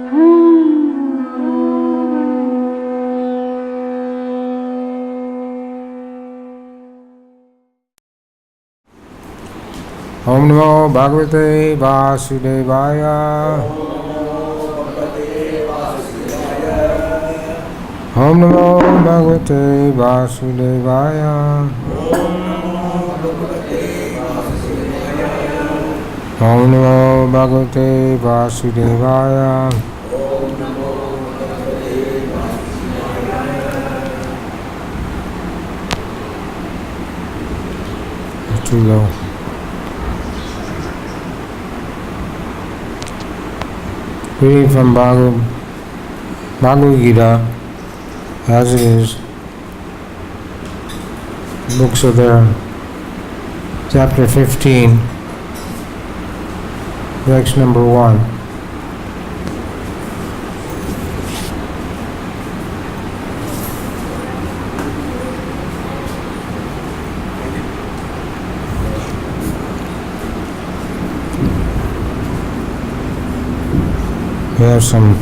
Om Namo Bhagavate Vasudevaya. Om Namo Bhagavate Vasudevaya. Om Namo Bhagavate Vasudevaya. Too low. Reading from Bhagavad-Gita as it is. Books are there. Chapter 15, text number 1. We have some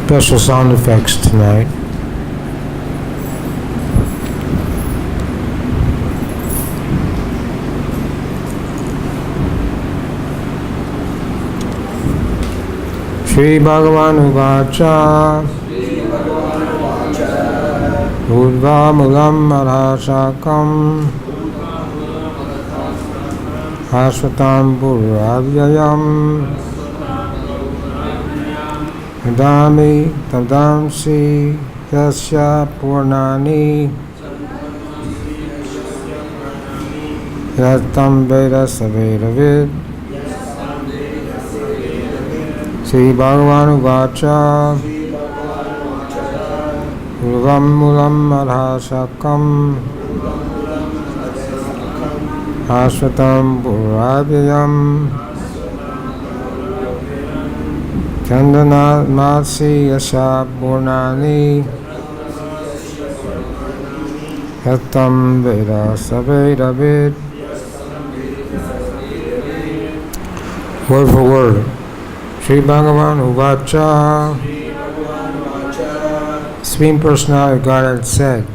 special sound effects tonight. Shri Bhagavan Uvacha Udva Mulam Arhasakam Ashvatam Puravyayam Adami Tadamsi Yasya Purnani Yatam Veda Saveravid Sri Bhagavan Uvacha Urvam Mulam Arhasakam Ashvatam Puravyayam Chandana Matsi Yasha Purnani Yatam Veda Saveravid. Word for word. Sri Bhagavan Uvacha. Supreme Personality of Godhead said,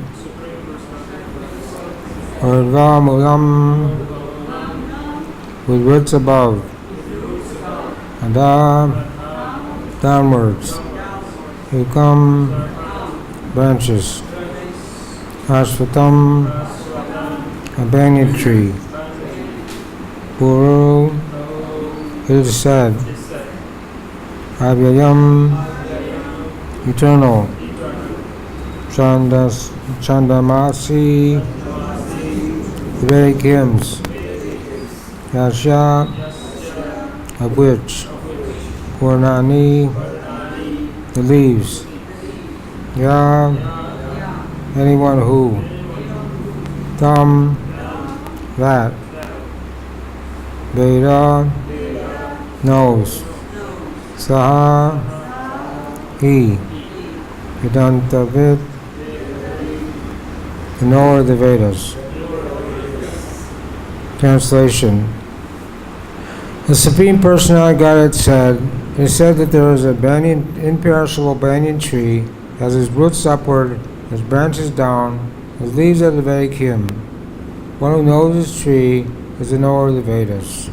Urdhva Mulam, with roots above, Adha, downwards, Yukam, branches, Ashvatam, a banyan tree, Puru, it is said, Avyayam, eternal, Chandamasi, Vedic hymns, Yasha, of which, Purnani, the leaves, Ya, anyone who, Tam, that, Veda, knows, Saha, he, Vedantavid, the knower of the Vedas. Translation. The Supreme Personality Godhead said, it is said that there is a imperishable banyan tree, has its roots upward, its branches down, its leaves are the Vedic hymn. One who knows this tree is the knower of the Vedas.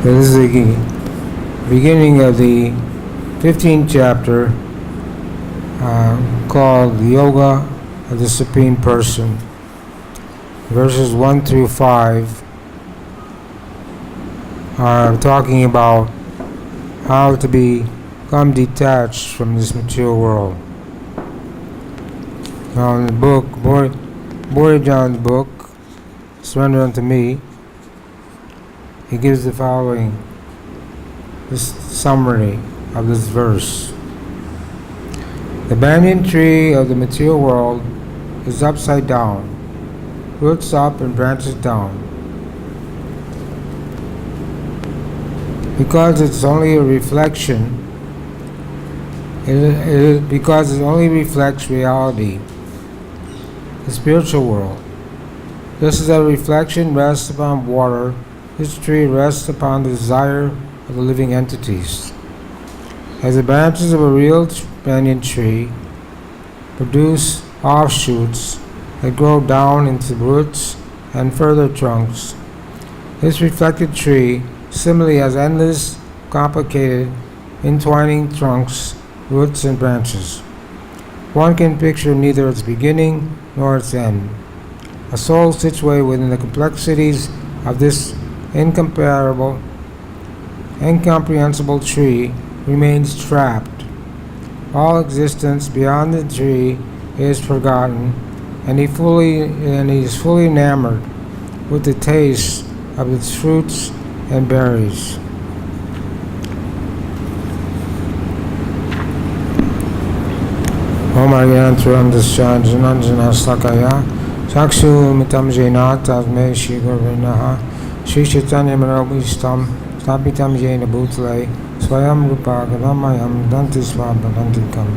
This is the beginning of the 15th chapter called the Yoga of the Supreme Person. Verses 1 through 5 are talking about how to become detached from this material world. Now in the book, Borijan's book, Surrender Unto Me, he gives the following this summary of this verse. The banyan tree of the material world is upside down, roots up and branches down. Because it's only a reflection, because it only reflects reality, the spiritual world. Just as a reflection rests upon water, this tree rests upon the desire of the living entities. As the branches of a real banyan tree produce offshoots that grow down into roots and further trunks, this reflected tree similarly has endless, complicated, entwining trunks, roots, and branches. One can picture neither its beginning nor its end. A soul situated within the complexities of this incomprehensible tree remains trapped. All existence beyond the tree is forgotten, and he is fully enamored with the taste of its fruits and berries. Om Aryanturam Jananjana Sakaya Chakshu Mitam Jena Tasme Shri Gurvinaha Shri Chaitanya Manobhistam Stapitam Jena Bhutale Swayam Rupa Gadamayam Danti Swabhavantikam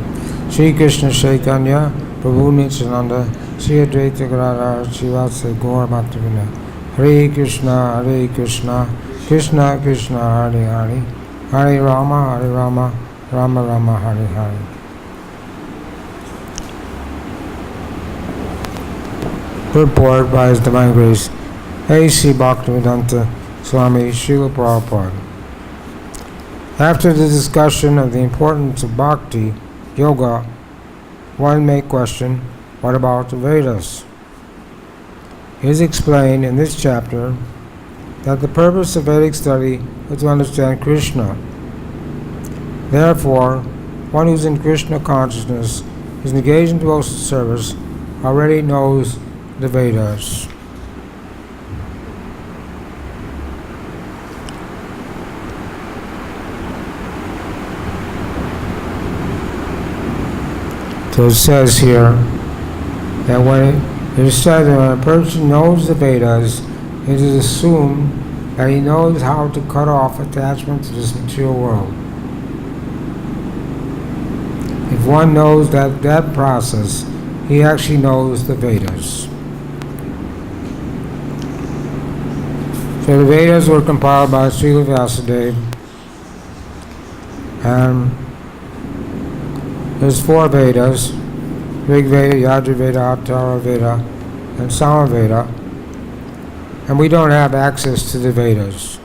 Shri Krishna Chaitanya Prabhu Nityananda Shri Advaita Gadadhar Srivastava Gaur Bhaktivinoda Hare Krishna Krishna Krishna Hare Hare Hare Rama Rama Rama Hare Hare. Purport by His Divine Grace A.C. Bhaktivedanta Swami Srila Prabhupada. After the discussion of the importance of bhakti yoga, one may question, what about the Vedas? It is explained in this chapter that the purpose of Vedic study is to understand Krishna. Therefore, one who is in Krishna consciousness, is engaged in devotional service, already knows the Vedas. So it says here that when it is said that when a person knows the Vedas, it is assumed that he knows how to cut off attachment to this material world. If one knows that process, he actually knows the Vedas. So the Vedas were compiled by Srila Vyasadeva, and there's 4 Vedas: Rig Veda, Yajurveda, Atharva Veda, and Samaveda, and we don't have access to the Vedas.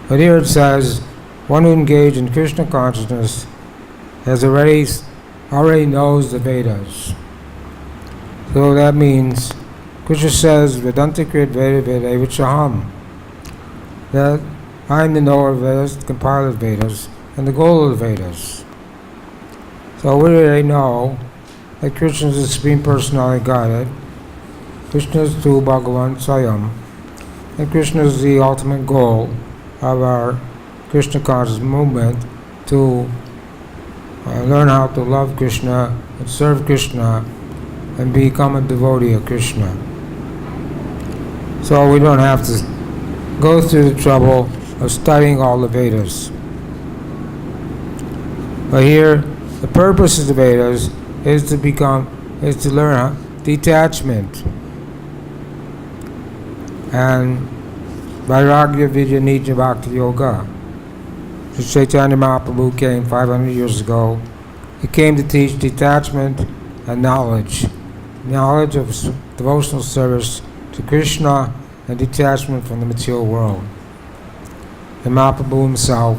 But here it says, one who engaged in Krishna consciousness has already knows the Vedas. So that means Krishna says, Vedanta Krit Veda Veda Vichaham, that I am the knower of Vedas, the compiler of Vedas, and the goal of the Vedas. So we already know that Krishna is the Supreme Personality of Godhead, Krishna is Tu Bhagavan Swayam, and Krishna is the ultimate goal of our Krishna conscious movement, to learn how to love Krishna and serve Krishna and become a devotee of Krishna. So we don't have to go through the trouble of studying all the Vedas. But here, the purpose of the Vedas is to learn detachment and Vairagya Vidya Nija Bhakti Yoga. Chaitanya Mahaprabhu came 500 years ago. He came to teach detachment and knowledge of devotional service to Krishna and detachment from the material world. And Mahaprabhu himself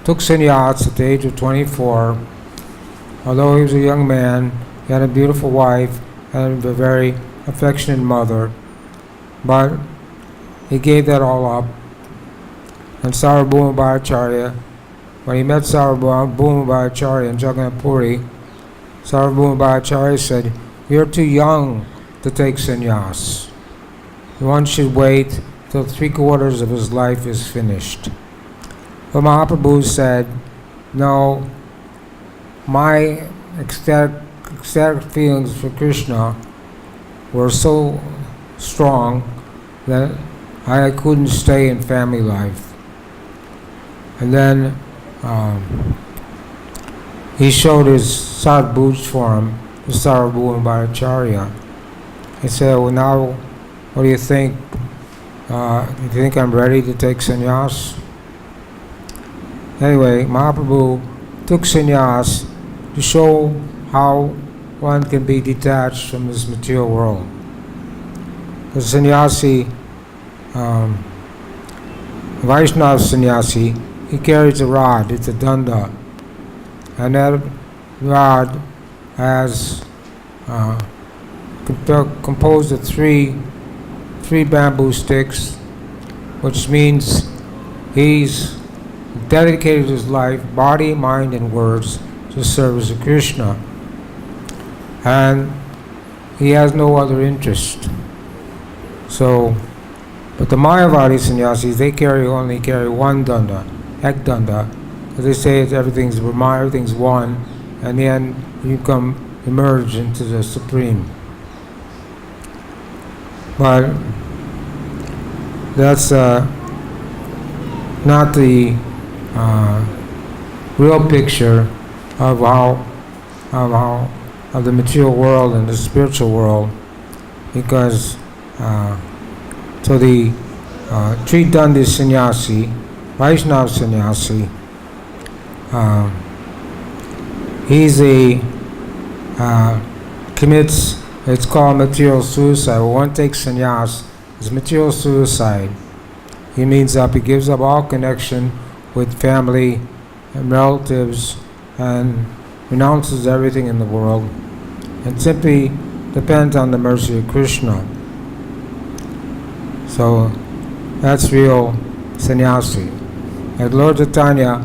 took sannyas at the age of 24. Although he was a young man, he had a beautiful wife and a very affectionate mother, but he gave that all up. And Sarvabhauma Bhattacharya, when he met Sarvabhauma Bhattacharya in Jagannath Puri, Sarvabhauma Bhattacharya said, "You're too young to take sannyas. One should wait till 3/4 of his life is finished." But Mahaprabhu said, "No, my ecstatic feelings for Krishna were so strong that I couldn't stay in family life." And then he showed his sad boots for him, to Sarvabhauma Bhattacharya. He said, well, now, what do you think? Do you think I'm ready to take sannyas? Anyway, Mahaprabhu took sannyas to show how one can be detached from this material world. The sannyasi, Vaishnava sannyasi, he carries a rod, it's a danda. And that rod has composed of three bamboo sticks, which means he's dedicated his life, body, mind, and words to service of Krishna. And he has no other interest. So, but the Mayavadi sannyasis, they only carry one danda, ek danda. As they say, everything's Brahma, everything's one, and then you emerge into the Supreme. But that's not the real picture of the material world and the spiritual world, because so the Tridandi sannyasi, Vaishnava sannyasi, commits, it's called material suicide. When one takes sannyas, it's material suicide. He gives up all connection with family and relatives and renounces everything in the world and simply depends on the mercy of Krishna. So that's real sannyasi. And Lord Chaitanya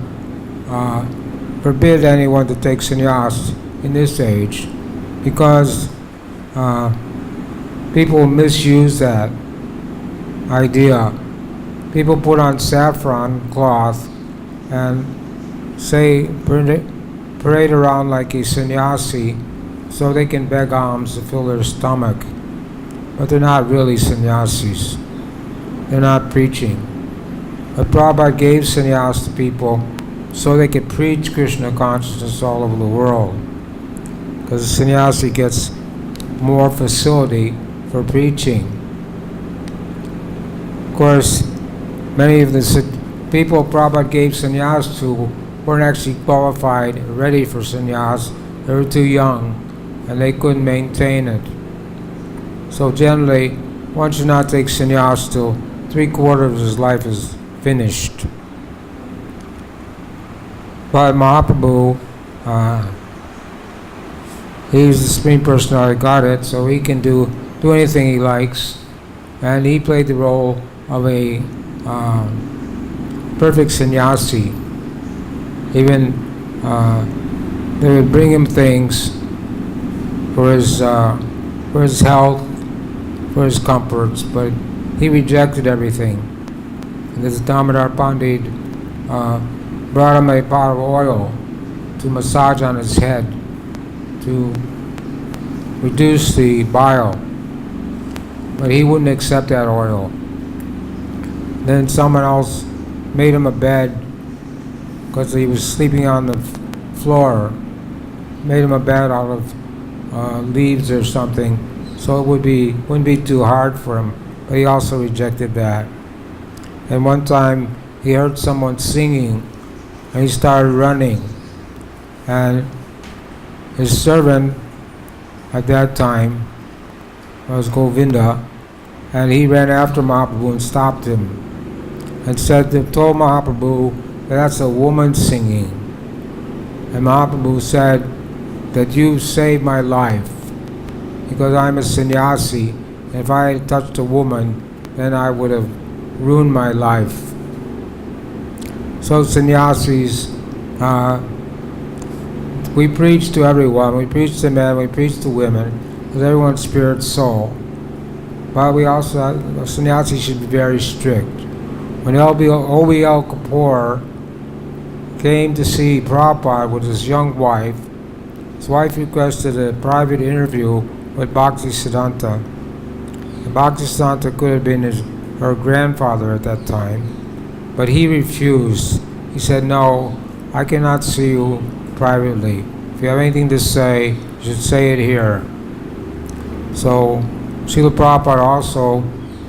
forbid anyone to take sannyas in this age because people misuse that idea. People put on saffron cloth and parade around like a sannyasi so they can beg alms to fill their stomach. But they're not really sannyasis. They're not preaching. But Prabhupada gave sannyas to people so they could preach Krishna consciousness all over the world. Because the sannyasi gets more facility for preaching. Of course, many of the people Prabhupada gave sannyas to weren't actually qualified, ready for sannyas. They were too young and they couldn't maintain it. So generally, one should not take sannyas till 3/4 of his life is finished. But Mahaprabhu, he's the Supreme Personality of Godhead, so he can do anything he likes, and he played the role of a perfect sannyasi. Even they would bring him things for his health, for his comforts, but he rejected everything. And this Damodar Pandit brought him a pot of oil to massage on his head to reduce the bile, but he wouldn't accept that oil. Then someone else made him a bed because he was sleeping on the floor, made him a bed out of leaves or something, so it wouldn't be too hard for him, but he also rejected that. And one time he heard someone singing and he started running, and his servant at that time was Govinda, and he ran after Mahaprabhu and stopped him and told Mahaprabhu that that's a woman singing. And Mahaprabhu said that you saved my life because I'm a sannyasi, and if I had touched a woman, then I would have ruined my life. So sannyasis, we preach to everyone. We preach to men, we preach to women, because everyone's spirit soul. But we also, sannyasis should be very strict. When O.B.L. Kapoor came to see Prabhupada with his young wife requested a private interview with Bhaktisiddhanta. Bhaktisiddhanta could have been her grandfather at that time, but he refused. He said, "No, I cannot see you privately. If you have anything to say, you should say it here." So Srila Prabhupada also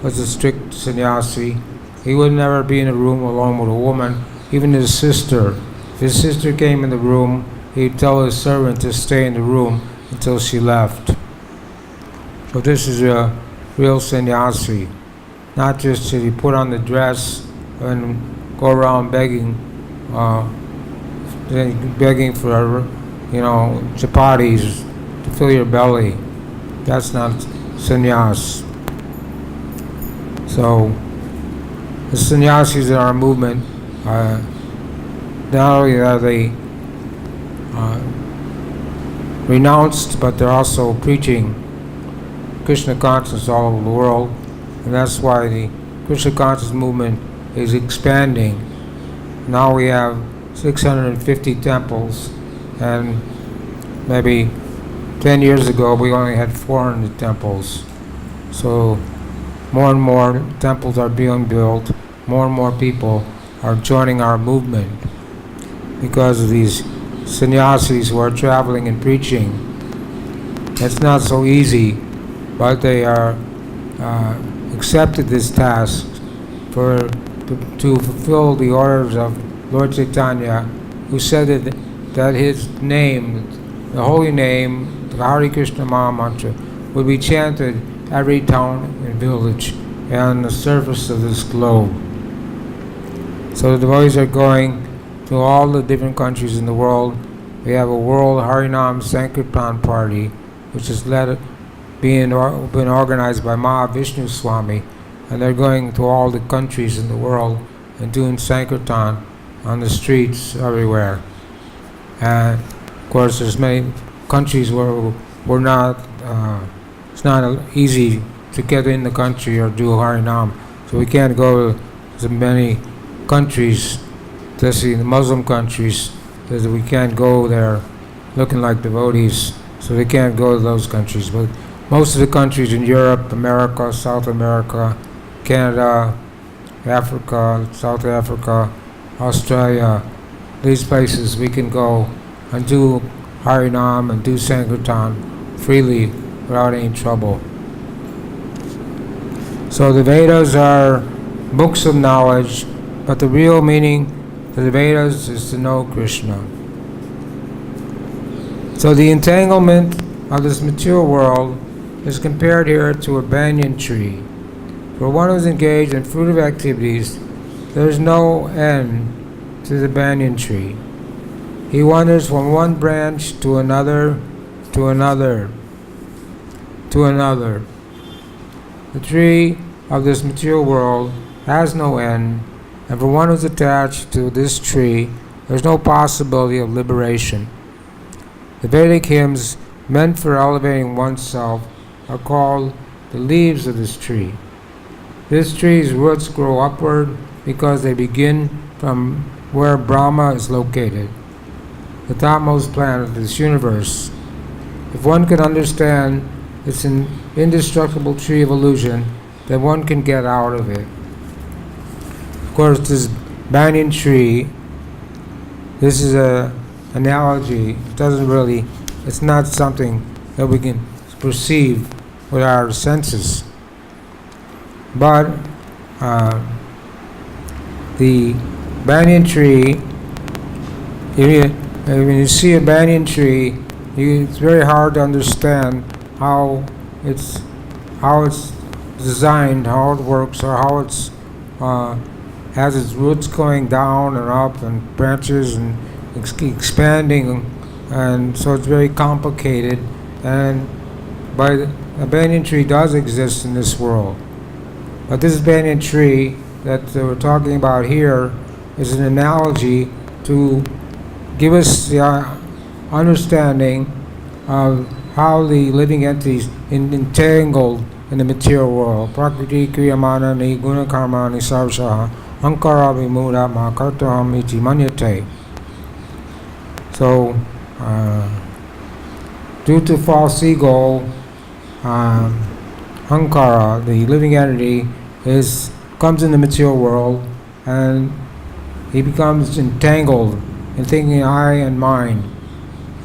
was a strict sannyasi. He would never be in a room alone with a woman, even his sister. If his sister came in the room, he'd tell his servant to stay in the room until she left. So this is a real sannyasi. Not just that he put on the dress and go around begging for, chapatis to fill your belly. That's not sannyas. So the sannyasis in our movement, not only are they renounced, but they're also preaching Krishna consciousness all over the world, and that's why the Krishna consciousness movement is expanding. Now we have 650 temples, and maybe 10 years ago we only had 400 temples. So more and more temples are being built, more and more people are joining our movement because of these sannyasis who are traveling and preaching. It's not so easy, but they are accepted this task to fulfill the orders of Lord Chaitanya, who said that his name, the holy name, the Hare Krishna Maha Mantra, would be chanted every town and village and on the surface of this globe. So the devotees are going to all the different countries in the world. We have a World Harinam Sankirtan Party, which is been organized by Mahavishnu Swami, and they're going to all the countries in the world and doing Sankirtan on the streets everywhere. And of course there's many countries where we're not, it's not easy to get in the country or do Harinam, so we can't go to many countries, especially in the Muslim countries, because we can't go there looking like devotees, so they can't go to those countries. But most of the countries in Europe, America, South America, Canada, Africa, South Africa, Australia, these places we can go and do Harinam and do Sankirtan freely without any trouble. So the Vedas are books of knowledge, but the real meaning of the Vedas is to know Krishna. So the entanglement of this material world is compared here to a banyan tree. For one who is engaged in fruitive activities, there is no end to the banyan tree. He wanders from one branch to another, to another, to another. The tree of this material world has no end, and for one who is attached to this tree, there is no possibility of liberation. The Vedic hymns meant for elevating oneself are called the leaves of this tree. This tree's roots grow upward because they begin from where Brahma is located, the topmost planet of this universe. If one can understand it's an indestructible tree of illusion, then one can get out of it. Of course, this banyan tree, this is an analogy. It's not something that we can perceive with our senses. But the banyan tree, when you see a banyan tree, it's very hard to understand how it's designed, how it works, or how it's has its roots going down and up and branches and expanding, and so it's very complicated. But a banyan tree does exist in this world. But this banyan tree that we're talking about here is an analogy to give us the understanding of how the living entities entangled in the material world. Prakriti kriyamana ni gunakarma ni sarvashaha ankara vimuda ma kartaham iti manyate. So, due to false ego, Ankara, the living entity, comes in the material world, and he becomes entangled in thinking I and mine.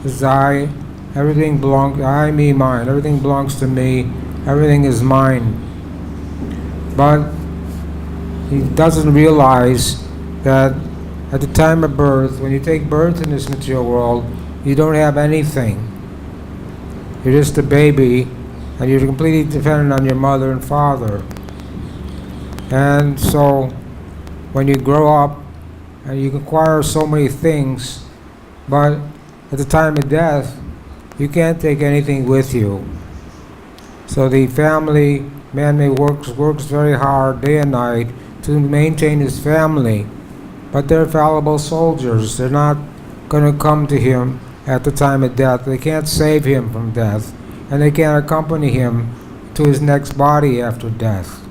This I, everything belongs, I, me, mine, everything belongs to me, everything is mine. But he doesn't realize that at the time of birth, when you take birth in this material world, you don't have anything. You're just a baby, and you're completely dependent on your mother and father. And so, when you grow up, and you acquire so many things, but at the time of death, you can't take anything with you. So the family man works very hard day and night to maintain his family, but they're fallible soldiers. They're not going to come to him at the time of death. They can't save him from death, and they can't accompany him to his next body after death.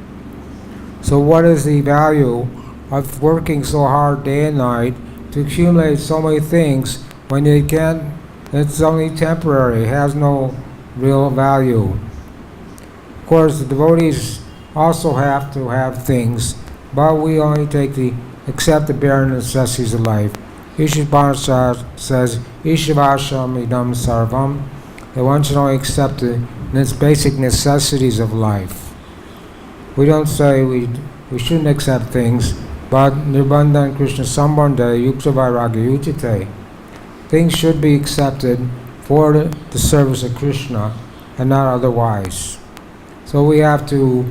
So what is the value of working so hard day and night to accumulate so many things when they can't? It's only temporary, it has no real value. Of course, the devotees also have to have things, but we only accept the bare necessities of life. Ishipanishad says, Ishavasham idam sarvam, that one should only accept the basic necessities of life. We don't say we shouldn't accept things, but Nirbandhan Krishna Sambandha Yukta Vairagya Uchite. Things should be accepted for the service of Krishna and not otherwise. So we have to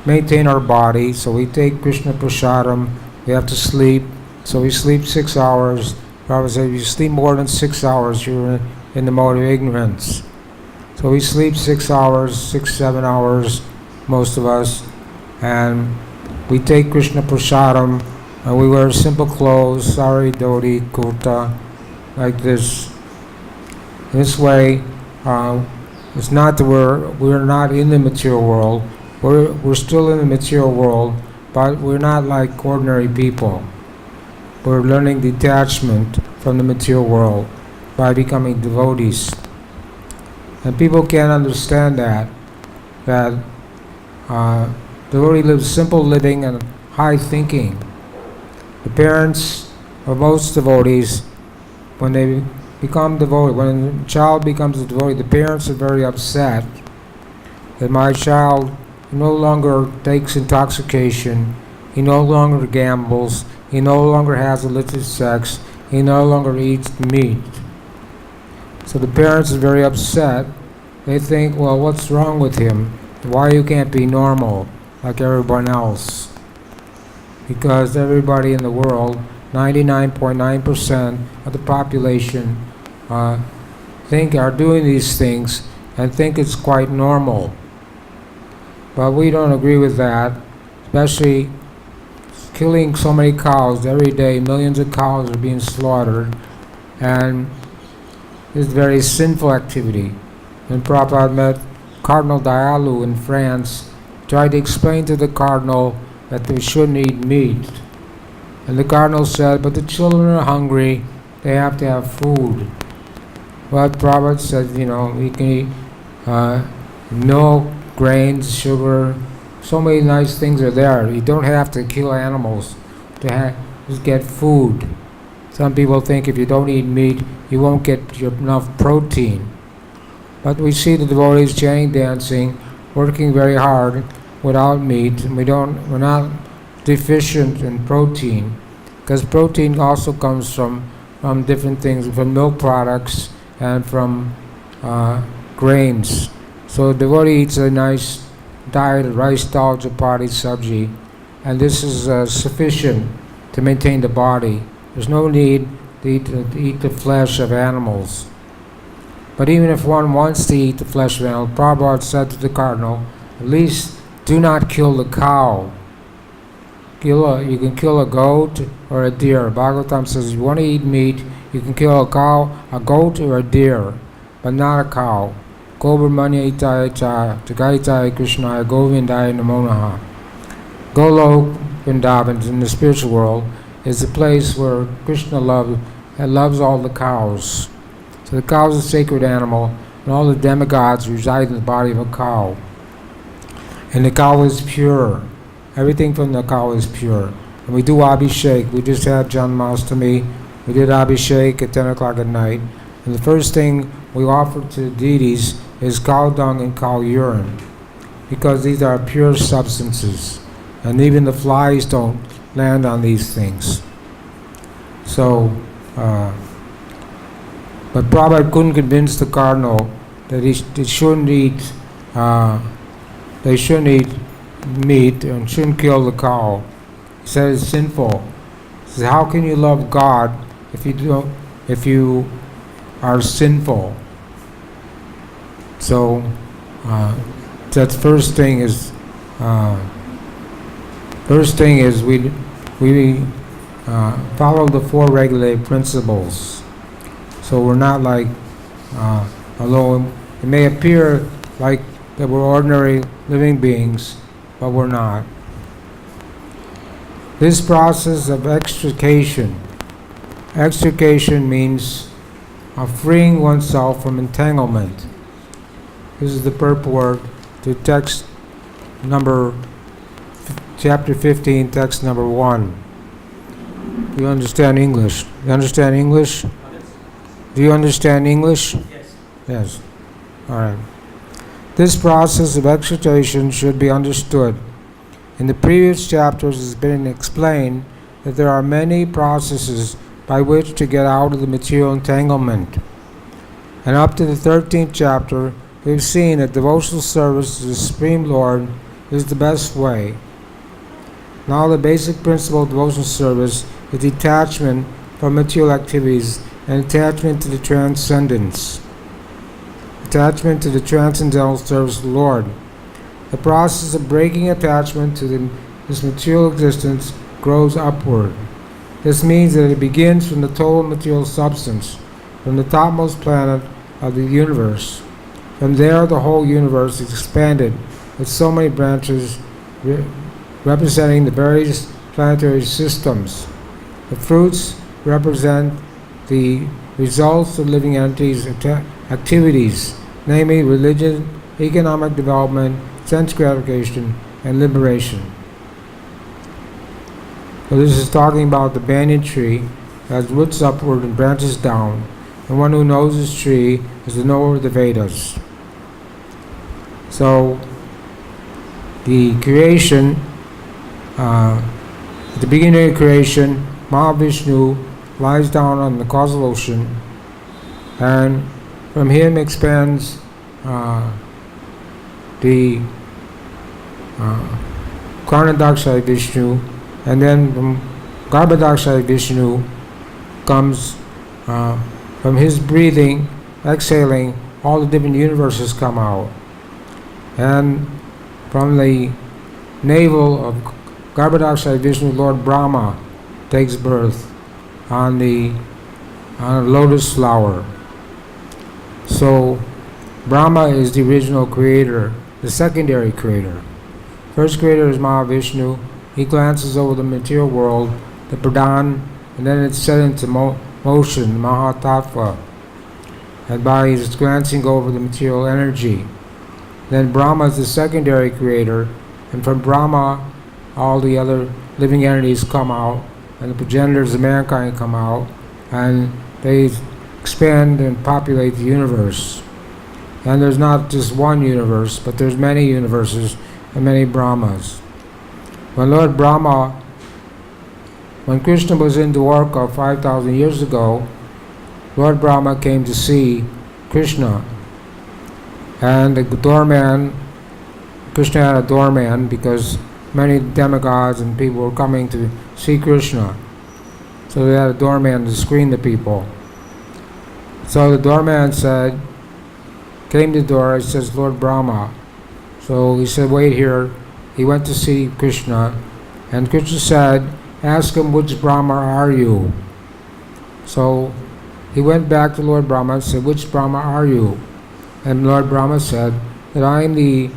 maintain our body, so we take Krishna Prasadam, we have to sleep, so we sleep 6 hours. Prabhupada said, if you sleep more than 6 hours, you're in the mode of ignorance. So we sleep 6 hours, 7 hours, most of us, and we take Krishna Prasadam, and we wear simple clothes, sari, dhoti, kurta, like this. This way, it's not that we're not in the material world. We're still in the material world, but we're not like ordinary people. We're learning detachment from the material world by becoming devotees. And people can't understand that devotee lives simple living and high thinking. The parents of most devotees, when they become devoted, when a child becomes a devotee, the parents are very upset that my child no longer takes intoxication, he no longer gambles, he no longer has illicit sex, he no longer eats meat. So the parents are very upset. They think, well, what's wrong with him? Why you can't be normal like everyone else? Because everybody in the world, 99.9% of the population are doing these things and think it's quite normal. But we don't agree with that, especially killing so many cows every day. Millions of cows are being slaughtered, and it's a very sinful activity. When Prabhupada met Cardinal Diallo in France, tried to explain to the cardinal that they shouldn't eat meat. And the cardinal said, but the children are hungry, they have to have food. Well, Prabhupada said, we can eat milk, grains, sugar, so many nice things are there. You don't have to kill animals to just get food. Some people think if you don't eat meat, you won't get enough protein. But we see the devotees chanting, dancing, working very hard without meat, and we're not deficient in protein, because protein also comes from different things, from milk products and from grains. So the devotee eats a nice diet of rice, dal, chapati, sabji, and this is sufficient to maintain the body. There's no need to eat the flesh of animals. But even if one wants to eat the flesh of animals, Prabhupada said to the cardinal, at least do not kill the cow. You can kill a goat or a deer. Bhagavatam says if you want to eat meat, you can kill a cow, a goat, or a deer, but not a cow. Gobramanya itaya cha, jagaitaya krishnaya, govindaya namo naha. Golok Vrindavan in the spiritual world is the place where Krishna loves all the cows. So the cow is a sacred animal, and all the demigods reside in the body of a cow. And the cow is pure. Everything from the cow is pure. And we do Abhishek. We just had Janmashtami. We did Abhishek at 10 o'clock at night. And the first thing we offer to deities is cow dung and cow urine, because these are pure substances, and even the flies don't land on these things. So, but Prabhupada couldn't convince the cardinal that they shouldn't eat meat and shouldn't kill the cow. He said it's sinful. He said, how can you love God if you are sinful? So that first thing is we follow the four regulated principles. So we're not like, although it may appear like that we're ordinary living beings, but we're not. This process of extrication means freeing oneself from entanglement. This is the purport to text number, chapter 15, text number 1. Do you understand English? You understand English? Yes. Do you understand English? Yes. Yes. All right. This process of extrication should be understood. In the previous chapters, it has been explained that there are many processes by which to get out of the material entanglement. And up to the 13th chapter, we've seen that devotional service to the Supreme Lord is the best way. Now the basic principle of devotional service is detachment from material activities and attachment to the transcendence. Attachment to the transcendental service of the Lord. The process of breaking attachment to this material existence grows upward. This means that it begins from the total material substance, from the topmost planet of the universe. From there, the whole universe is expanded with so many branches representing the various planetary systems. The fruits represent the results of living entities' activities, namely religion, economic development, sense gratification, and liberation. So this is talking about the banyan tree that has roots upward and branches down, and one who knows this tree is the knower of the Vedas. So the creation, at the beginning of creation, Mahavishnu lies down on the causal ocean, and from him expands the Karnadakshay Vishnu, and then from Garbhadakshay Vishnu comes, from his breathing, exhaling, all the different universes come out. And from the navel of Garbhadakshay Vishnu, Lord Brahma takes birth on a lotus flower. So Brahma is the original creator, the secondary creator. First creator is Mahavishnu. He glances over the material world, the Pradhan, and then it's set into motion, Mahatattva. And by his glancing over the material energy. Then Brahma is the secondary creator, and from Brahma all the other living entities come out, and the progenitors of mankind come out, and they expand and populate the universe. And there's not just one universe, but there's many universes and many Brahmas. When Krishna was in Dwarka 5,000 years ago, Lord Brahma came to see Krishna. And the doorman, Krishna had a doorman because many demigods and people were coming to see Krishna. So they had a doorman to screen the people. So the doorman came to the door, he says, Lord Brahma. So he said, wait here. He went to see Krishna, and Krishna said, ask him, which Brahma are you? So he went back to Lord Brahma and said, which Brahma are you? And Lord Brahma said that I am the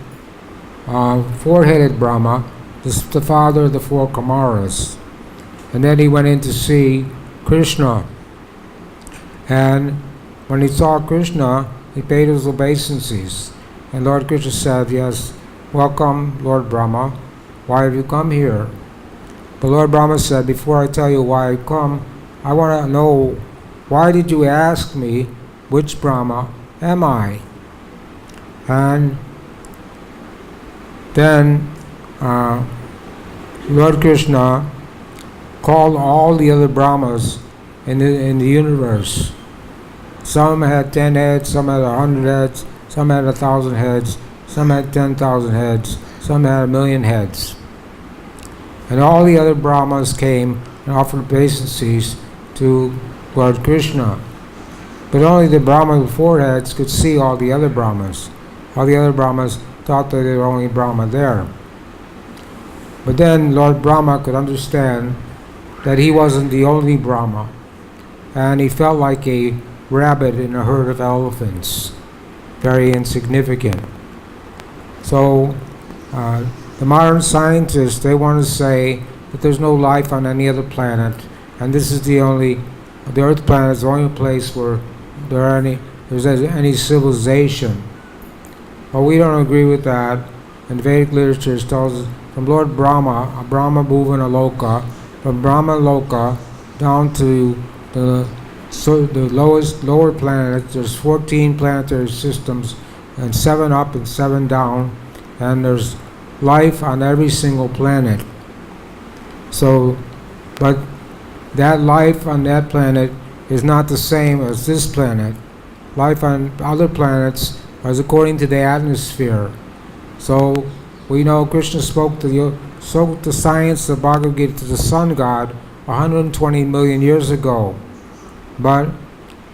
four-headed Brahma, the father of the four Kumaras. And then he went in to see Krishna. And when he saw Krishna, he paid his obeisances. And Lord Krishna said, yes, welcome, Lord Brahma. Why have you come here? But Lord Brahma said, before I tell you why I come, I want to know, why did you ask me which Brahma am I? And then Lord Krishna called all the other Brahmas in the universe. Some had 10 heads, some had 100 heads, some had 1,000 heads, some had 10,000 heads, some had 1,000,000 heads. And all the other Brahmas came and offered obeisances to Lord Krishna. But only the Brahma with 4 heads could see all the other Brahmas. All the other Brahmas thought that they were only Brahma there. But then Lord Brahma could understand that he wasn't the only Brahma, and he felt like a rabbit in a herd of elephants, very insignificant. So the modern scientists, they want to say that there's no life on any other planet, and this is the Earth planet is the only place where there's any civilization. But we don't agree with that, and Vedic literature tells us from Lord Brahma, Brahma Bhuvana Loka, from Brahma Loka down to the lower planet, there's 14 planetary systems, and 7 up and 7 down, and there's life on every single planet. So, but that life on that planet is not the same as this planet. Life on other planets is according to the atmosphere. So we know Krishna spoke the science of Bhagavad-Gita to the sun god 120 million years ago. But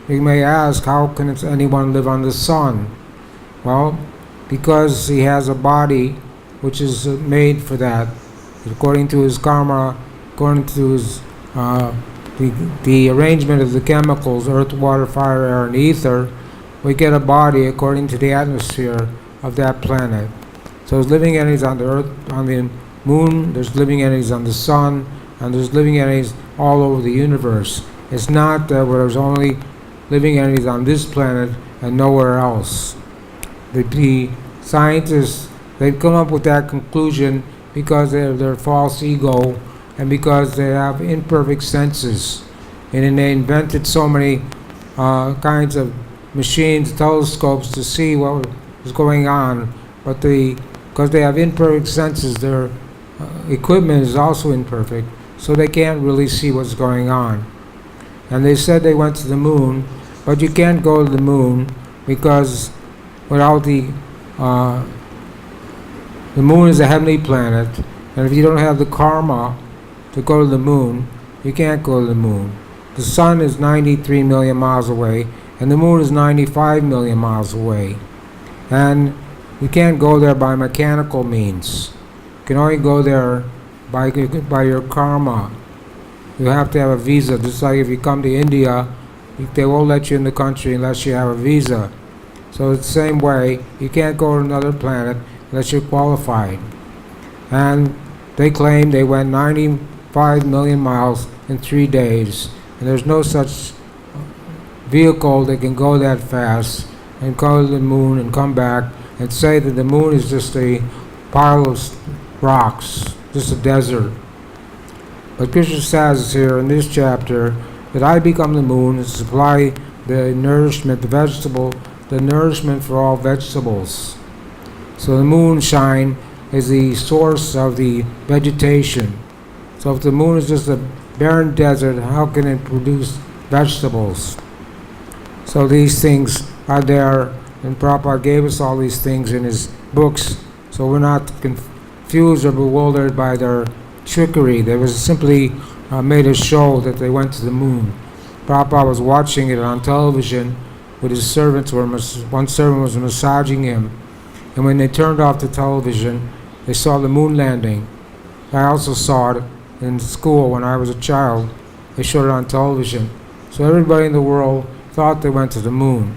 you may ask, how can anyone live on the sun? Well, because he has a body which is made for that. According to his karma, according to his the arrangement of the chemicals, earth, water, fire, air, and ether, we get a body according to the atmosphere of that planet. So there's living entities on the earth, on the moon, there's living entities on the sun, and there's living entities all over the universe. It's not that there's only living entities on this planet and nowhere else. The scientists, they've come up with that conclusion because of their false ego and because they have imperfect senses. And they invented so many kinds of machines, telescopes to see what was going on, but because they have imperfect senses, their equipment is also imperfect, so they can't really see what's going on. And they said they went to the moon, but you can't go to the moon because without the moon is a heavenly planet, and if you don't have the karma to go to the moon, you can't go to the moon. The sun is 93 million miles away, and the moon is 95 million miles away. And you can't go there by mechanical means. You can only go there by your karma. You have to have a visa. Just like if you come to India, they won't let you in the country unless you have a visa. So it's the same way, you can't go to another planet unless you're qualified. And they claim they went 95 million miles in 3 days. And there's no such vehicle that can go that fast and go to the moon and come back and say that the moon is just a pile of rocks, just a desert. But Krishna says here in this chapter that I become the moon and supply the nourishment, the nourishment for all vegetables. So the moonshine is the source of the vegetation. So if the moon is just a barren desert, how can it produce vegetables? So these things are there, and Prabhupada gave us all these things in his books, so we're not confused or bewildered by their trickery. They was simply made a show that they went to the moon. Prabhupada was watching it on television with his servants. One servant was massaging him, and when they turned off the television, they saw the moon landing. I also saw it in school when I was a child. They showed it on television. So everybody in the world thought they went to the moon.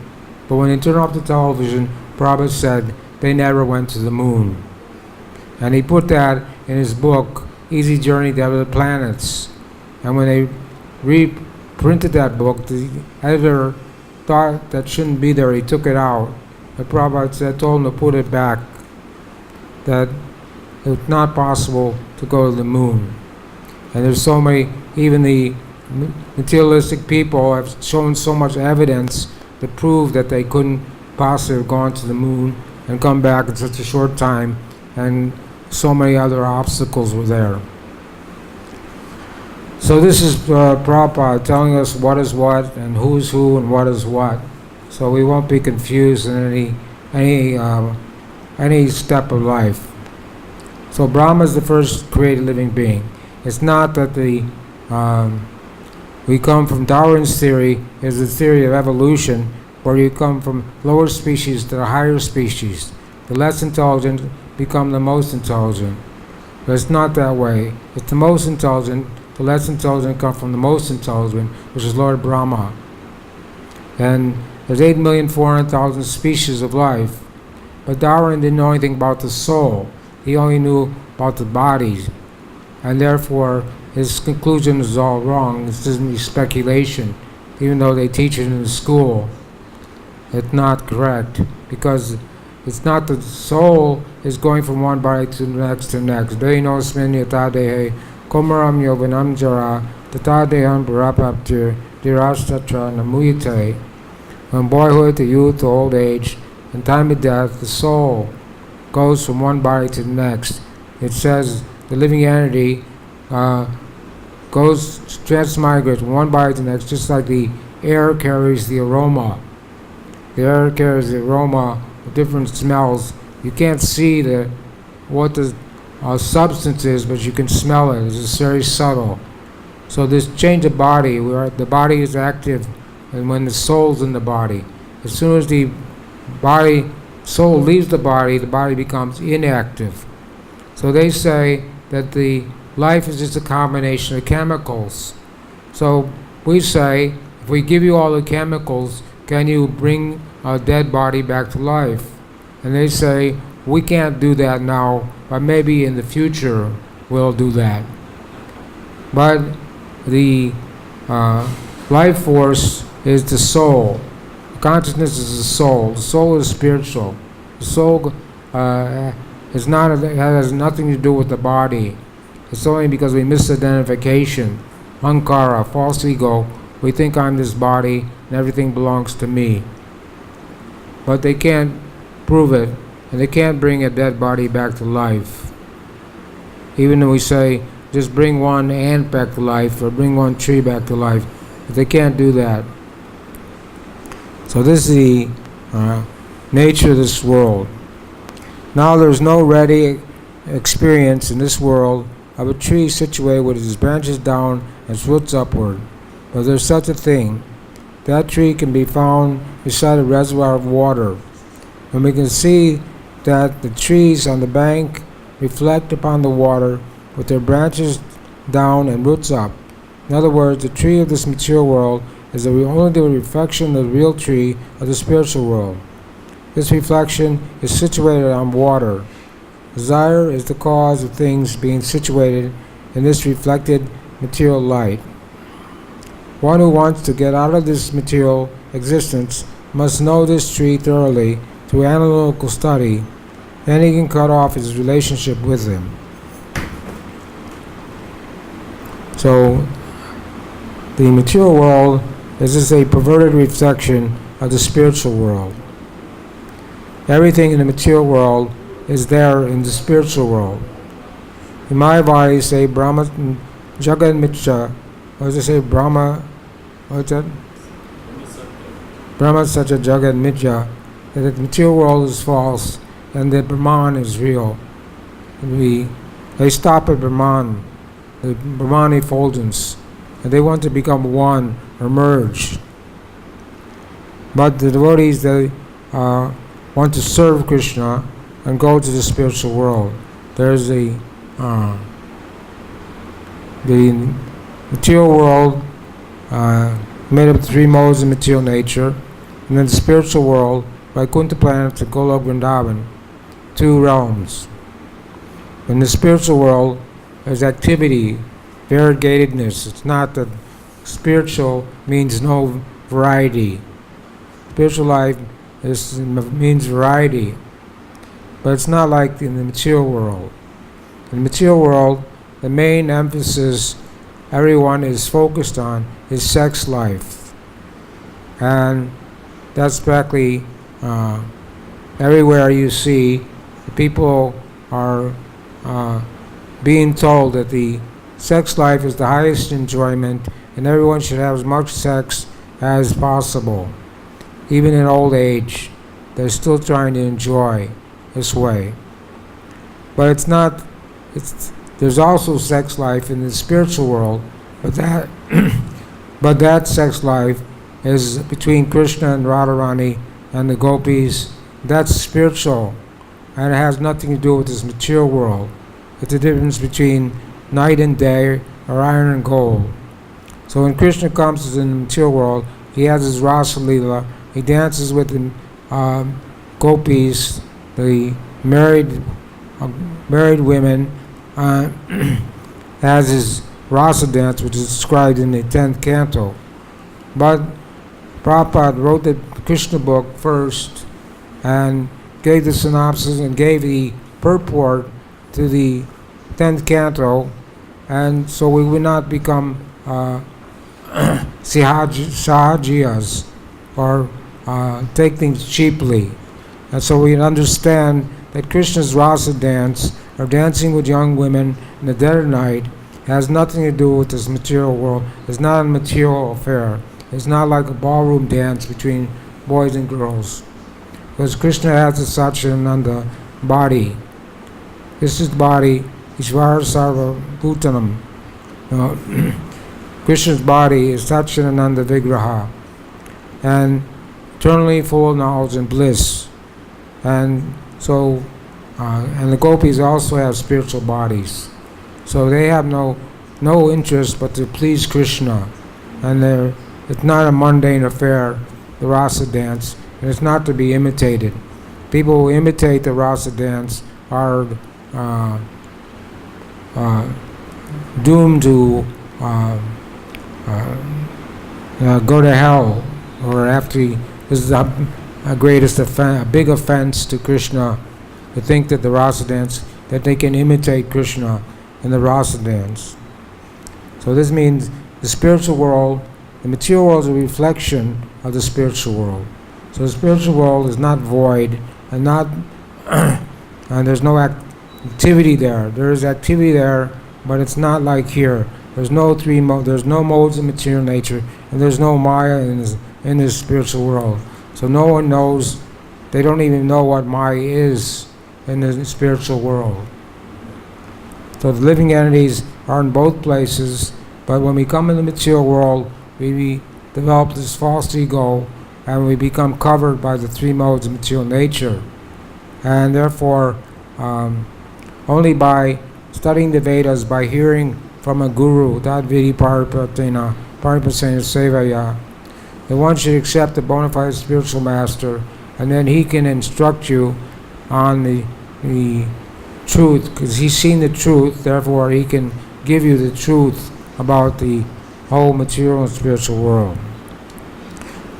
But when they turned off the television, Prabhupada said they never went to the moon. And he put that in his book, Easy Journey to Other Planets. And when they reprinted that book, the editor thought that shouldn't be there. He took it out. But Prabhupada told him to put it back, that it's not possible to go to the moon. And there's so many, even the materialistic people have shown so much evidence to prove that they couldn't possibly have gone to the moon and come back in such a short time, and so many other obstacles were there. So this is Prabhupada telling us what is what and who is who and what is what, so we won't be confused in any step of life. So Brahma is the first created living being. It's not that we come from Darwin's theory, is the theory of evolution, where you come from lower species to the higher species. The less intelligent become the most intelligent. But it's not that way. It's the most intelligent, the less intelligent come from the most intelligent, which is Lord Brahma. And there's 8,400,000 species of life. But Darwin didn't know anything about the soul. He only knew about the bodies. And therefore, his conclusion is all wrong. This isn't speculation. Even though they teach it in the school, it's not correct. Because it's not the soul is going from one body to the next to the next. Dehinosmin yatadehe komaram yovanam jara tatadeham parapaptir dirastatra namuyate. From boyhood to youth to old age and time of death, the soul goes from one body to the next. It says the living entity transmigrates from one body to the next, just like the air carries the aroma. The air carries the aroma of different smells. You can't see what the substance is, but you can smell it. It's very subtle. So this change of body, where the body is active, and when the soul's in the body, as soon as the soul leaves the body becomes inactive. So they say that the life is just a combination of chemicals. So we say, if we give you all the chemicals, can you bring a dead body back to life? And they say, we can't do that now, but maybe in the future we'll do that. But the life force is the soul. Consciousness is the soul. The soul is spiritual. The soul has nothing to do with the body. It's only because we misidentification, ankara, false ego, we think I'm this body and everything belongs to me. But they can't prove it, and they can't bring a dead body back to life. Even though we say, just bring one ant back to life or bring one tree back to life, but they can't do that. So this is the nature of this world. Now there's no ready experience in this world of a tree situated with its branches down and its roots upward. But there's such a thing. That tree can be found beside a reservoir of water. And we can see that the trees on the bank reflect upon the water with their branches down and roots up. In other words, the tree of this material world is only the reflection of the real tree of the spiritual world. This reflection is situated on water. Desire is the cause of things being situated in this reflected material light. One who wants to get out of this material existence must know this tree thoroughly through analytical study. Then he can cut off his relationship with him. So, the material world is just a perverted reflection of the spiritual world. Everything in the material world is there in the spiritual world. In Mayavadi say Brahma Jagat Mitra, what does it say? Brahma, what's that? Brahma Satya Jagat Mitra, that the material world is false and that Brahman is real. They stop at Brahman, the Brahman effulgence, and they want to become one or merge. But the devotees, they want to serve Krishna and go to the spiritual world. There's the material world made up of three modes of material nature, and then the spiritual world, Vaikuntha planet to Golok Vrindavan, two realms. In the spiritual world, there's activity, variegatedness. It's not that spiritual means no variety. Spiritual life means variety. But it's not like in the material world. In the material world, the main emphasis everyone is focused on is sex life. And that's practically everywhere you see, the people are being told that the sex life is the highest enjoyment and everyone should have as much sex as possible. Even in old age, they're still trying to enjoy this way. But it's not, there's also sex life in the spiritual world, but that, but that sex life is between Krishna and Radharani and the gopis. That's spiritual, and it has nothing to do with this material world. It's the difference between night and day, or iron and gold. So when Krishna comes in the material world, he has his Rasa Leela. He dances with the gopis, the married women, has his Rasa dance, which is described in the 10th canto. But Prabhupada wrote the Krishna book first and gave the synopsis and gave the purport to the 10th canto, and so we would not become sahajiyas, or take things cheaply. And so we understand that Krishna's Rasa dance, or dancing with young women in the dead of night, has nothing to do with this material world. It's not a material affair. It's not like a ballroom dance between boys and girls. Because Krishna has a Satchidananda body. This is the body, Ishvara Sarva Bhutanam. Krishna's body is Satchidananda Vigraha, and eternally full of knowledge and bliss. And so, and the gopis also have spiritual bodies. So they have no interest but to please Krishna. And it's not a mundane affair, the Rasa dance, and it's not to be imitated. People who imitate the Rasa dance are doomed to go to hell, or after this is a greatest offense, a big offense to Krishna, to think that the Rasa dance, that they can imitate Krishna in the Rasa dance. So this means the spiritual world, the material world is a reflection of the spiritual world. So the spiritual world is not void, and not and there's no activity there. There is activity there, but it's not like here. There's no there's no modes of material nature, and there's no Maya in this spiritual world. So no one knows, they don't even know what Maya is in the spiritual world. So the living entities are in both places, but when we come in the material world, we develop this false ego, and we become covered by the three modes of material nature. And therefore, only by studying the Vedas, by hearing from a guru, that vidi paripatena, paripasena sevaya, that one should accept a bona fide spiritual master, and then he can instruct you on the truth, because he's seen the truth, therefore he can give you the truth about the whole material and spiritual world.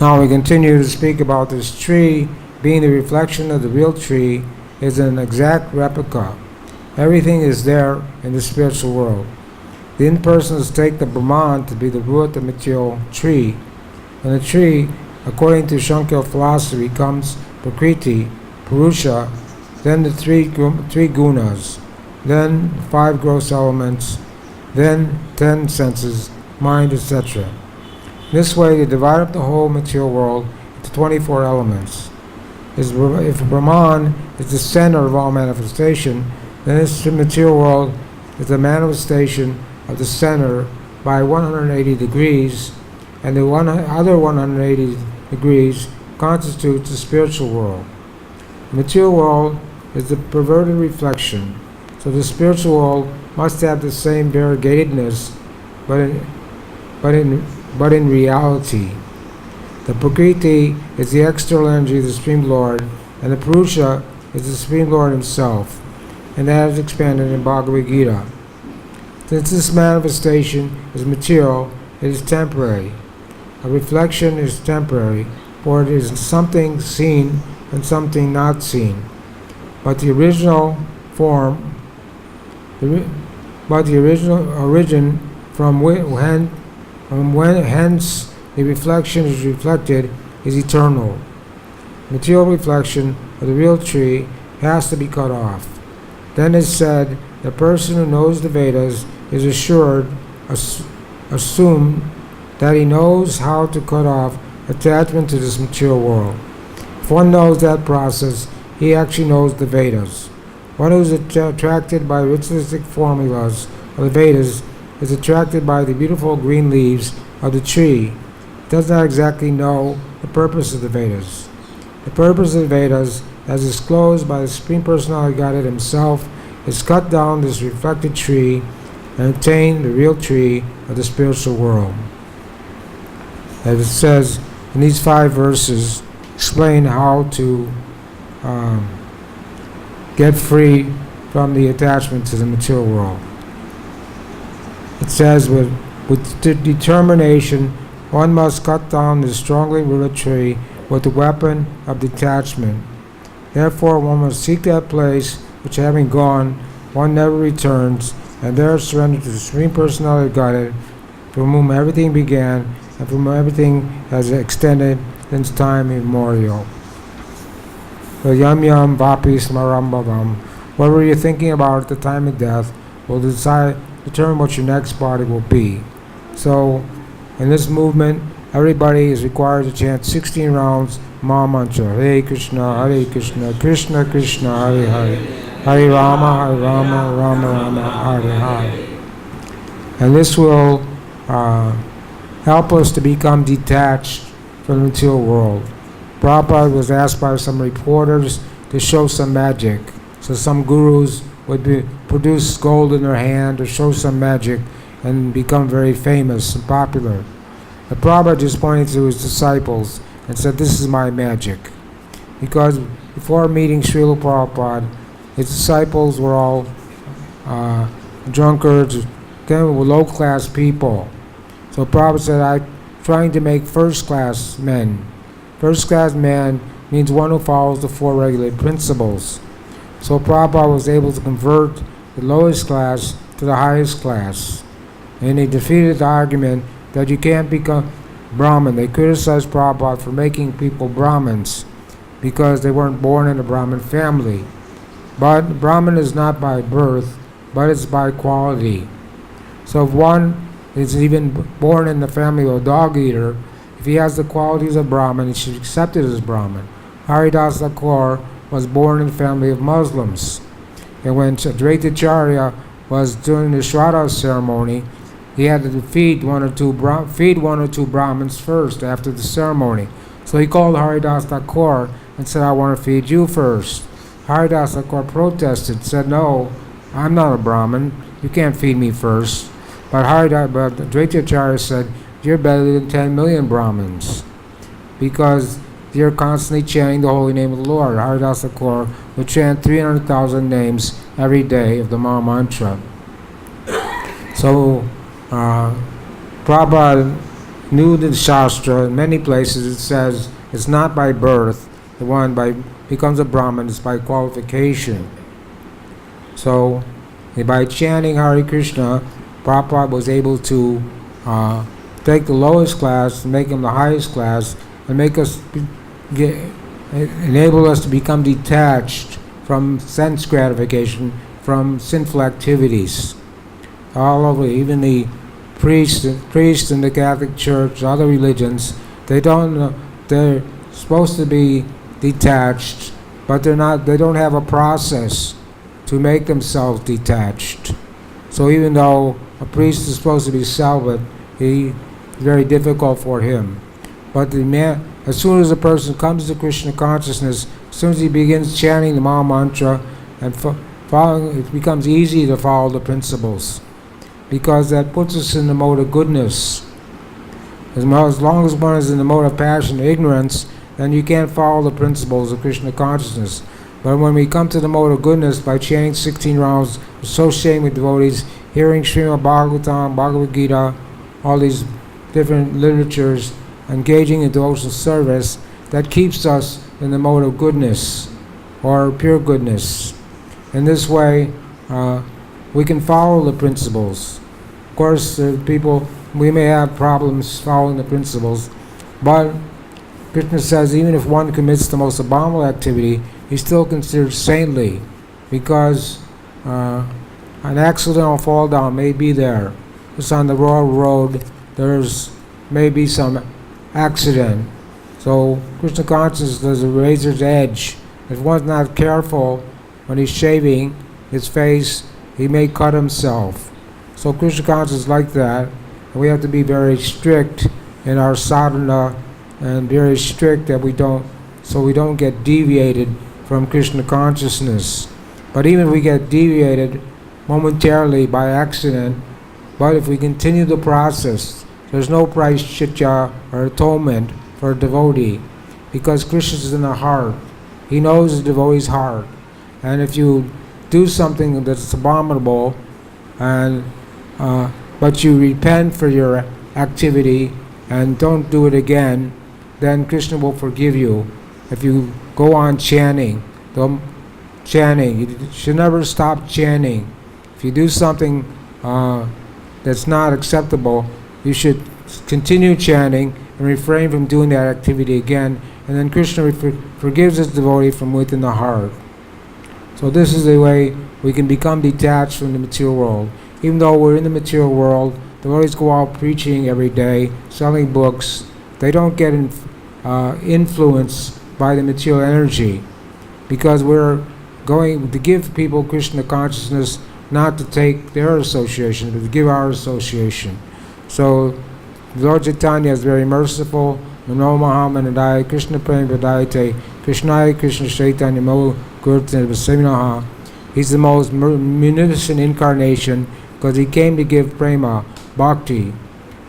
Now we continue to speak about this tree being the reflection of the real tree, is an exact replica. Everything is there in the spiritual world. The impersonals take the Brahman to be the root of the material tree, and the tree, according to Shankara philosophy, comes Prakriti, Purusha, then the three gunas, then 5 gross elements, then 10 senses, mind, etc. This way they divide up the whole material world into 24 elements. If Brahman is the center of all manifestation, then this material world is the manifestation of the center by 180 degrees, and the other 180 degrees constitutes the spiritual world. The material world is the perverted reflection, so the spiritual world must have the same variegatedness, but in reality. The Prakriti is the external energy of the Supreme Lord, and the Purusha is the Supreme Lord himself, and that is expanded in Bhagavad-Gita. Since this manifestation is material, it is temporary. A reflection is temporary, for it is something seen and something not seen. But the original form, origin from hence the reflection is reflected, is eternal. Material reflection of the real tree has to be cut off. Then it said, the person who knows the Vedas is assumed that he knows how to cut off attachment to this material world. If one knows that process, he actually knows the Vedas. One who is attracted by ritualistic formulas of the Vedas is attracted by the beautiful green leaves of the tree. He does not exactly know the purpose of the Vedas. The purpose of the Vedas, as disclosed by the Supreme Personality of Godhead Himself, is cut down this reflected tree and obtain the real tree of the spiritual world. As it says in these 5 verses, explain how to get free from the attachment to the material world. It says, with determination, one must cut down the strongly rooted tree with the weapon of detachment. Therefore, one must seek that place which, having gone, one never returns, and there surrender to the Supreme Personality of Godhead, from whom everything began, and from whom everything has extended since time immemorial. The yam yam vapi smaram bhavam. Whatever you're thinking about at the time of death will determine what your next body will be. So, in this movement, everybody is required to chant 16 rounds Maha Mantra. Hare Krishna, Krishna Krishna, Hare Hare, Hare Rama, Rama Rama, Hare Hare. And this will help us to become detached from the material world. Prabhupada was asked by some reporters to show some magic. So some gurus would produce gold in their hand or show some magic and become very famous and popular. But Prabhupada just pointed to his disciples and said, this is my magic. Because before meeting Srila Prabhupada, his disciples were all drunkards, low-class people. So Prabhupada said, I'm trying to make first-class men. First-class man means one who follows the 4 regulated principles. So Prabhupada was able to convert the lowest class to the highest class. And he defeated the argument that you can't become Brahmin. They criticized Prabhupada for making people Brahmins because they weren't born in a Brahmin family. But Brahmin is not by birth, but it's by quality. So if one is even born in the family of a dog eater, if he has the qualities of Brahmin, he should be accepted as Brahmin. Haridas Thakur was born in the family of Muslims. And when Advaitacharya was doing the Shraddha ceremony, he had to feed one or two Brahmins first after the ceremony. So he called Haridas Thakur and said, I want to feed you first. Haridas Thakur protested, said, no, I'm not a Brahmin. You can't feed me first. But Advaitacharya said, you're better than 10 million Brahmins because you're constantly chanting the holy name of the Lord. Haridas Thakur would chant 300,000 names every day of the Maha Mantra. So Prabhupada knew the Shastra. In many places it says it's not by birth. The one becomes a Brahmin, it's by qualification. So by chanting Hare Krishna, Prabhupada was able to take the lowest class and make him the highest class and make us enable us to become detached from sense gratification, from sinful activities. All over, even the priests in the Catholic Church, other religions, they're supposed to be detached, but they don't have a process to make themselves detached. So even though a priest is supposed to be celibate, it's very difficult for him. But as soon as a person comes to Krishna consciousness, as soon as he begins chanting the Maha Mantra and following, it becomes easy to follow the principles, because that puts us in the mode of goodness. As long as one is in the mode of passion, ignorance, then you can't follow the principles of Krishna consciousness. But when we come to the mode of goodness by chanting 16 rounds, associating with devotees, hearing Srimad Bhagavatam, Bhagavad-Gita, all these different literatures, engaging in devotional service, that keeps us in the mode of goodness or pure goodness. In this way, we can follow the principles. Of course, we may have problems following the principles, but Krishna says even if one commits the most abominable activity, he's still considered saintly, because an accidental fall down may be there. Just on the road, there's maybe some accident. So Krishna consciousness is a razor's edge. If one's not careful when he's shaving his face, he may cut himself. So Krishna consciousness is like that, and we have to be very strict in our sadhana, and very strict that we don't get deviated from Krishna consciousness. But even if we get deviated momentarily by accident, but if we continue the process, there's no prashchitya or atonement for a devotee, because Krishna is in the heart. He knows the devotee's heart. And if you do something that's abominable, and but you repent for your activity and don't do it again, then Krishna will forgive you. If you go on chanting, you should never stop chanting. If you do something that's not acceptable, you should continue chanting and refrain from doing that activity again, and then Krishna forgives his devotee from within the heart. So this is the way we can become detached from the material world. Even though we're in the material world, devotees go out preaching every day, selling books. They don't get influenced by the material energy, because we're going to give people Krishna consciousness, not to take their association, but to give our association. So Lord Chaitanya is very merciful. Namo Mahamanadaya Krishna Prem Vadayate Krishnaya Krishna Chaitanya Mo Gurtana Vaseminaha. He's the most munificent incarnation, because he came to give prema, bhakti,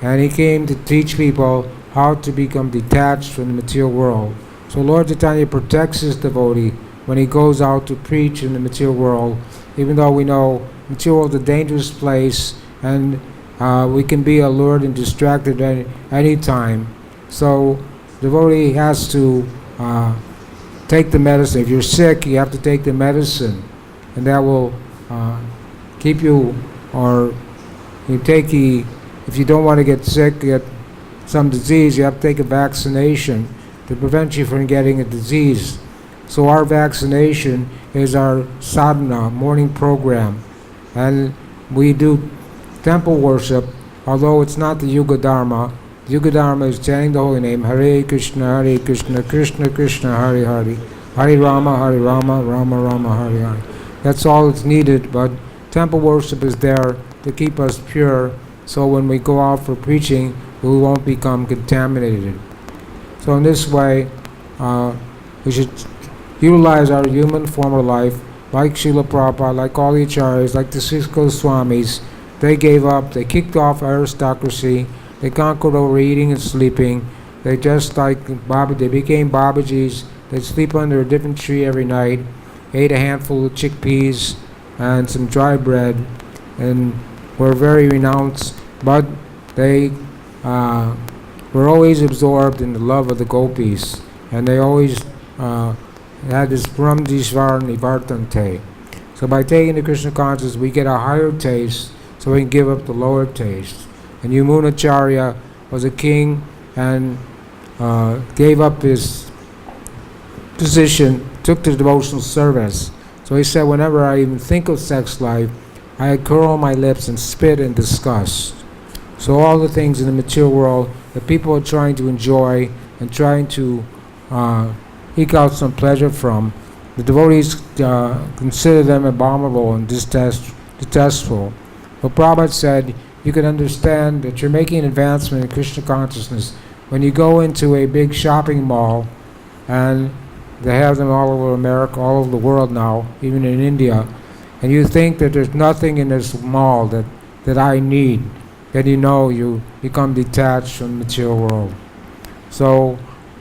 and he came to teach people how to become detached from the material world. So Lord Chaitanya protects his devotee when he goes out to preach in the material world, even though we know the material world is a dangerous place, and we can be allured and distracted at any time. So the devotee has to take the medicine. If you're sick, you have to take the medicine, and that will keep you, or if you don't want to get sick, get some disease, you have to take a vaccination to prevent you from getting a disease. So our vaccination is our sadhana morning program, and we do temple worship, although it's not the Yuga Dharma. The Yuga Dharma is chanting the holy name, Hare Krishna, Krishna Krishna, Hare Hare, Hare Rama, Rama Rama, Hare Hare. That's all that's needed, but temple worship is there to keep us pure, so when we go out for preaching, we won't become contaminated. So in this way, we should utilize our human form of life, like Srila Prabhupada, like all the acharyas, like the six Goswamis. They gave up, they kicked off aristocracy, they conquered over eating and sleeping. They just like they became Babajis. They sleep under a different tree every night, ate a handful of chickpeas and some dry bread, and were very renounced, but they were always absorbed in the love of the gopis, and they always had this Brahmdishvar Nivartante. So by taking the Krishna consciousness, we get a higher taste, so we can give up the lower taste. And Yamunacharya was a king and gave up his position, took to devotional service. So he said, whenever I even think of sex life, I curl my lips and spit in disgust. So all the things in the material world that people are trying to enjoy and trying to eke out some pleasure from, the devotees consider them abominable and detestful. But Prabhupada said, you can understand that you're making an advancement in Krishna consciousness when you go into a big shopping mall, and they have them all over America, all over the world now, even in India, and you think that there's nothing in this mall that I need, then you become detached from the material world. So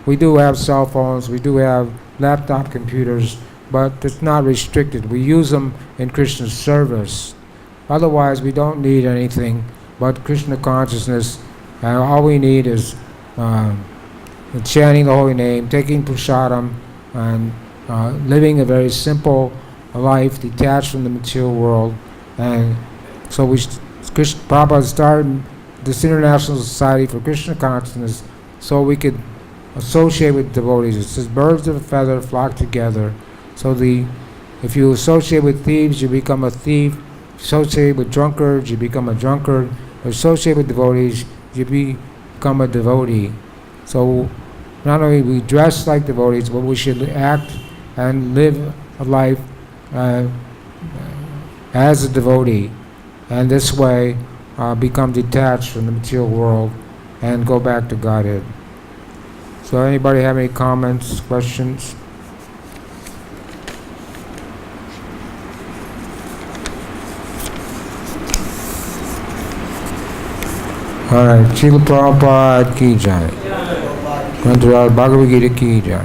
we do have cell phones, we do have laptop computers, but it's not restricted. We use them in Krishna's service. Otherwise, we don't need anything but Krishna consciousness, and all we need is chanting the holy name, taking prasadam, and living a very simple life, detached from the material world. And so Prabhupada started this International Society for Krishna Consciousness so we could associate with devotees. It says birds of a feather flock together. So if you associate with thieves, you become a thief. Associate with drunkards, you become a drunkard. Associate with devotees, you become a devotee. So not only we dress like devotees, but we should act and live a life as a devotee, and this way become detached from the material world and go back to Godhead. So anybody have any comments, questions? Alright, Srila Prabhupada ki jai. Bhagavad-Gita ki jai.